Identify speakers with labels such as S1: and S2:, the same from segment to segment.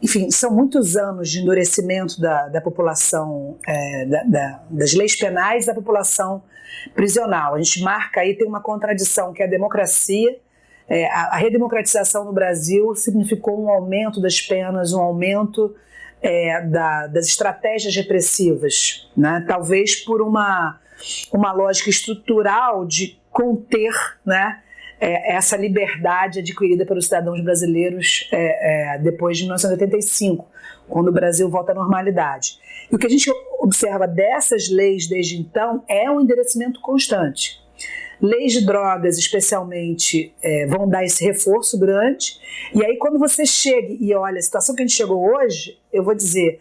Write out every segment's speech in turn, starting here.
S1: enfim, são muitos anos de endurecimento da população, das leis penais da população prisional. A gente marca aí, tem uma contradição, que é a democracia. A redemocratização no Brasil significou um aumento das penas, um aumento das estratégias repressivas, né? Talvez por uma lógica estrutural de conter, né, essa liberdade adquirida pelos cidadãos brasileiros depois de 1985, quando o Brasil volta à normalidade. E o que a gente observa dessas leis desde então é um endurecimento constante. Leis de drogas, especialmente, vão dar esse reforço grande, e aí quando você chega e olha a situação que a gente chegou hoje, eu vou dizer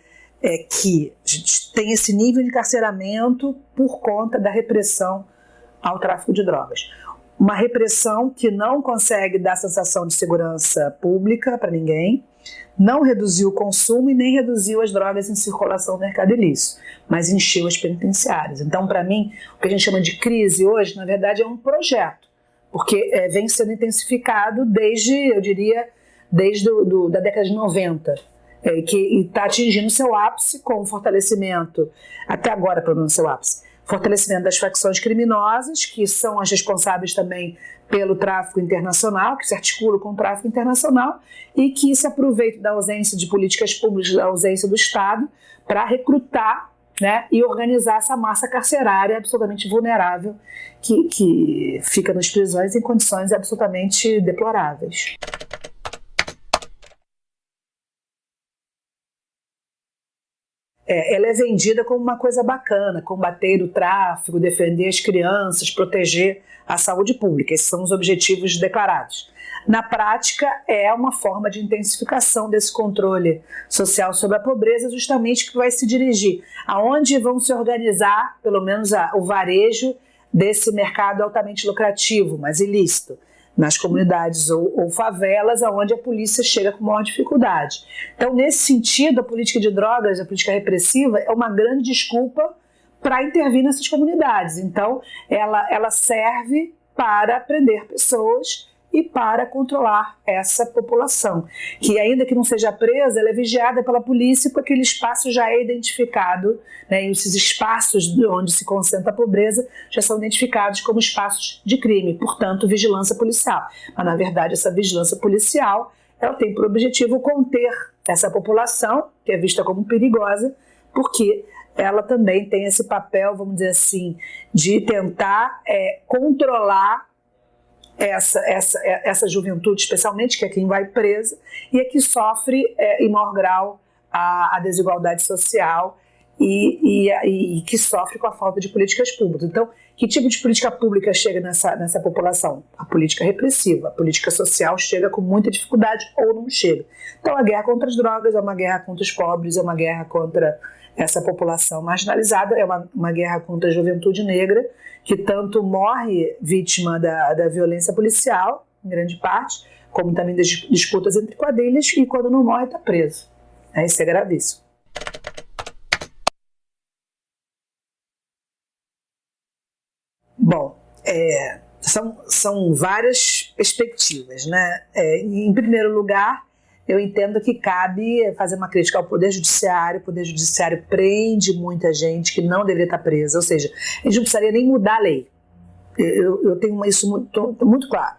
S1: que a gente tem esse nível de encarceramento por conta da repressão ao tráfico de drogas. Uma repressão que não consegue dar sensação de segurança pública para ninguém, não reduziu o consumo e nem reduziu as drogas em circulação no mercado ilícito, mas encheu as penitenciárias. Então, para mim, o que a gente chama de crise hoje, na verdade, é um projeto, porque vem sendo intensificado desde, eu diria, desde da década de 90, que está atingindo seu ápice com o fortalecimento, até agora pelo menos seu ápice, fortalecimento das facções criminosas, que são as responsáveis também pelo tráfico internacional, que se articulam com o tráfico internacional e que se aproveitam da ausência de políticas públicas, da ausência do Estado, para recrutar, né, e organizar essa massa carcerária absolutamente vulnerável que fica nas prisões em condições absolutamente deploráveis. Ela é vendida como uma coisa bacana, combater o tráfico, defender as crianças, proteger a saúde pública. Esses são os objetivos declarados. Na prática, é uma forma de intensificação desse controle social sobre a pobreza, justamente que vai se dirigir aonde vão se organizar, pelo menos o varejo desse mercado altamente lucrativo, mas ilícito, nas comunidades ou favelas, onde a polícia chega com maior dificuldade. Então, nesse sentido, a política de drogas, a política repressiva, é uma grande desculpa para intervir nessas comunidades. Então, ela serve para prender pessoas e para controlar essa população, que ainda que não seja presa, ela é vigiada pela polícia, porque aquele espaço já é identificado, né, e esses espaços onde se concentra a pobreza já são identificados como espaços de crime, portanto, vigilância policial. Mas, na verdade, essa vigilância policial, ela tem por objetivo conter essa população, que é vista como perigosa, porque ela também tem esse papel, vamos dizer assim, de tentar controlar essa juventude, especialmente, que é quem vai presa e é que sofre em maior grau a desigualdade social e que sofre com a falta de políticas públicas. Então, que tipo de política pública chega nessa população? A política repressiva, a política social chega com muita dificuldade ou não chega. Então, a guerra contra as drogas é uma guerra contra os pobres, é uma guerra contra essa população marginalizada, é uma guerra contra a juventude negra, que tanto morre vítima da violência policial, em grande parte, como também das disputas entre quadrilhas, e quando não morre está preso. Isso é gravíssimo. Bom, são várias perspectivas, né? Em primeiro lugar, eu entendo que cabe fazer uma crítica ao Poder Judiciário. O Poder Judiciário prende muita gente que não deveria estar presa, ou seja, a gente não precisaria nem mudar a lei. Eu tenho isso muito claro.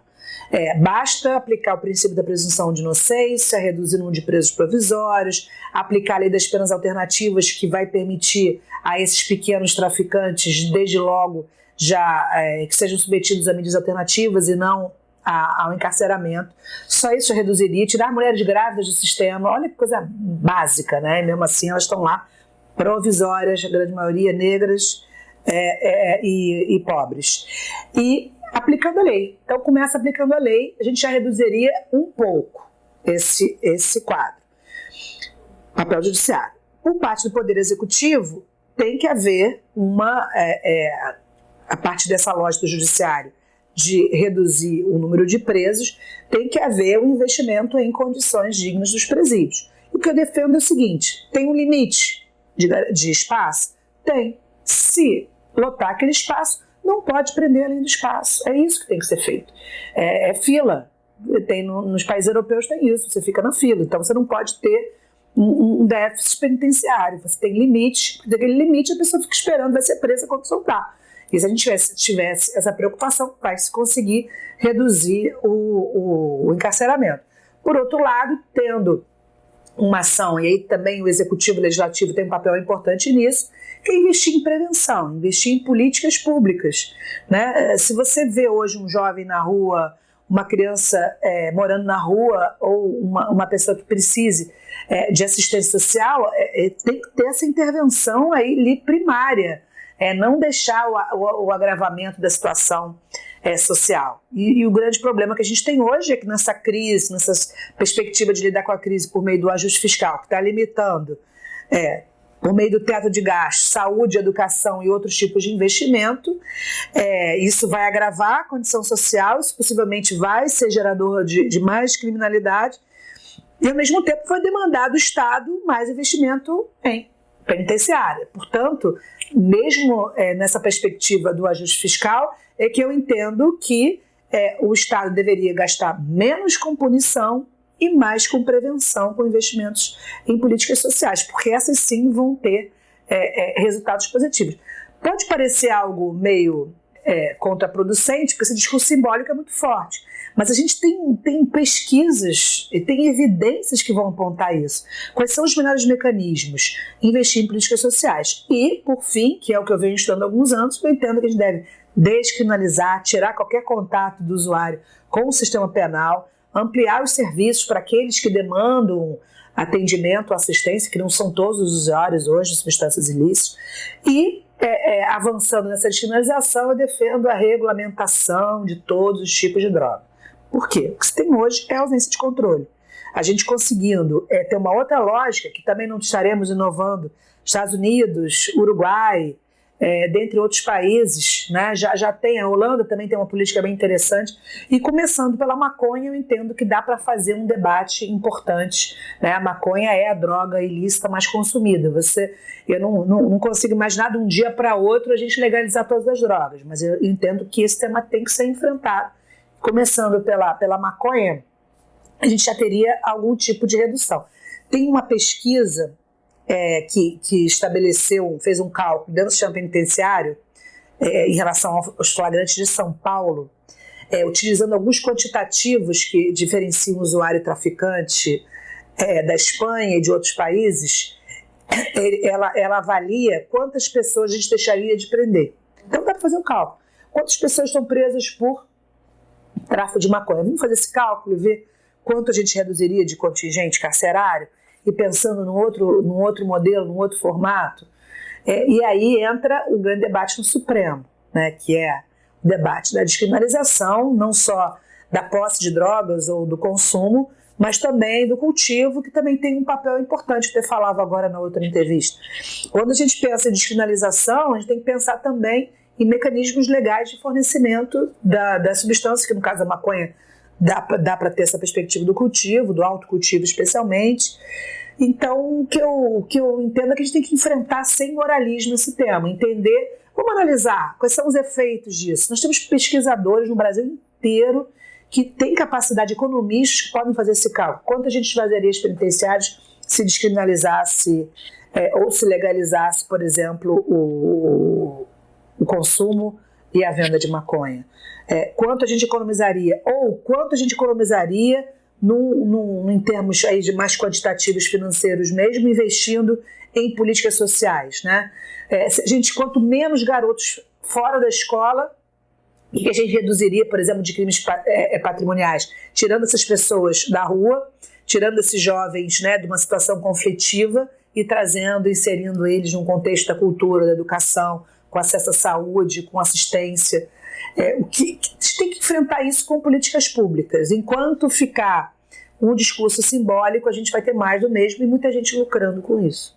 S1: Basta aplicar o princípio da presunção de inocência, reduzir o número de presos provisórios, aplicar a lei das penas alternativas, que vai permitir a esses pequenos traficantes, desde logo, que sejam submetidos a medidas alternativas e não ao encarceramento. Só isso já reduziria, tirar mulheres grávidas do sistema. Olha que coisa básica, né? Mesmo assim, elas estão lá provisórias, a grande maioria negras e pobres. E aplicando a lei. Então, começa aplicando a lei, a gente já reduziria um pouco esse quadro. Papel judiciário. Por parte do Poder Executivo, tem que haver a parte dessa lógica do judiciário de reduzir o número de presos, tem que haver um investimento em condições dignas dos presídios. O que eu defendo é o seguinte: tem um limite de espaço? Tem. Se lotar aquele espaço, não pode prender além do espaço. É isso que tem que ser feito. É fila. Nos países europeus tem isso, você fica na fila, então você não pode ter um déficit penitenciário, você tem limite, daquele limite a pessoa fica esperando, vai ser presa quando soltar. E se a gente tivesse essa preocupação, vai se conseguir reduzir o encarceramento. Por outro lado, tendo uma ação, e aí também o Executivo e o Legislativo tem um papel importante nisso, que é investir em prevenção, investir em políticas públicas, né? Se você vê hoje um jovem na rua, uma criança morando na rua ou uma pessoa que precise de assistência social, tem que ter essa intervenção aí primária, não deixar o agravamento da situação social. E o grande problema que a gente tem hoje é que nessa crise, nessa perspectiva de lidar com a crise por meio do ajuste fiscal, que está limitando, por meio do teto de gasto, saúde, educação e outros tipos de investimento, isso vai agravar a condição social, isso possivelmente vai ser gerador de mais criminalidade, e ao mesmo tempo vai demandar do Estado mais investimento em penitenciária. Portanto, mesmo nessa perspectiva do ajuste fiscal, é que eu entendo que o Estado deveria gastar menos com punição e mais com prevenção, com investimentos em políticas sociais, porque essas sim vão ter resultados positivos. Pode parecer algo meio contraproducente, porque esse discurso simbólico é muito forte, mas a gente tem pesquisas e tem evidências que vão apontar isso. Quais são os melhores mecanismos? Investir em políticas sociais. E, por fim, que é o que eu venho estudando há alguns anos, eu entendo que a gente deve descriminalizar, tirar qualquer contato do usuário com o sistema penal, ampliar os serviços para aqueles que demandam atendimento, assistência, que não são todos os usuários hoje de substâncias ilícitas, e avançando nessa descriminalização, eu defendo a regulamentação de todos os tipos de droga. Por quê? O que se tem hoje é a ausência de controle. A gente conseguindo ter uma outra lógica, que também não estaremos inovando, Estados Unidos, Uruguai, dentre outros países, né? Já tem, a Holanda também tem uma política bem interessante, e começando pela maconha, eu entendo que dá para fazer um debate importante, né? A maconha é a droga ilícita mais consumida. Eu não consigo imaginar de um dia para outro a gente legalizar todas as drogas, mas eu entendo que esse tema tem que ser enfrentado. Começando pela maconha, a gente já teria algum tipo de redução. Tem uma pesquisa que fez um cálculo dentro do sistema penitenciário em relação aos flagrantes de São Paulo, utilizando alguns quantitativos que diferenciam o usuário e traficante da Espanha e de outros países. Ela avalia quantas pessoas a gente deixaria de prender. Então dá para fazer um cálculo. Quantas pessoas estão presas por tráfico de maconha? Vamos fazer esse cálculo e ver quanto a gente reduziria de contingente carcerário, e pensando num outro modelo, num outro formato. E aí entra o grande debate no Supremo, né, que é o debate da descriminalização, não só da posse de drogas ou do consumo, mas também do cultivo, que também tem um papel importante, que eu falava agora na outra entrevista. Quando a gente pensa em descriminalização, a gente tem que pensar também em mecanismos legais de fornecimento da substância, que no caso da maconha dá para ter essa perspectiva do cultivo, do autocultivo especialmente. Então, o que eu entendo é que a gente tem que enfrentar sem moralismo esse tema, entender, vamos analisar quais são os efeitos disso. Nós temos pesquisadores no Brasil inteiro que têm capacidade, economistas que podem fazer esse cálculo. Quanto a gente esvaziaria os penitenciários se descriminalizasse ou se legalizasse, por exemplo, o consumo e a venda de maconha? Quanto a gente economizaria? Ou quanto a gente economizaria em termos aí de mais quantitativos financeiros mesmo, investindo em políticas sociais, né? Quanto menos garotos fora da escola, e a gente reduziria, por exemplo, de crimes patrimoniais, tirando essas pessoas da rua, tirando esses jovens, né, de uma situação conflitiva e inserindo eles num contexto da cultura, da educação, com acesso à saúde, com assistência. A gente tem que enfrentar isso com políticas públicas. Enquanto ficar um discurso simbólico, a gente vai ter mais do mesmo e muita gente lucrando com isso.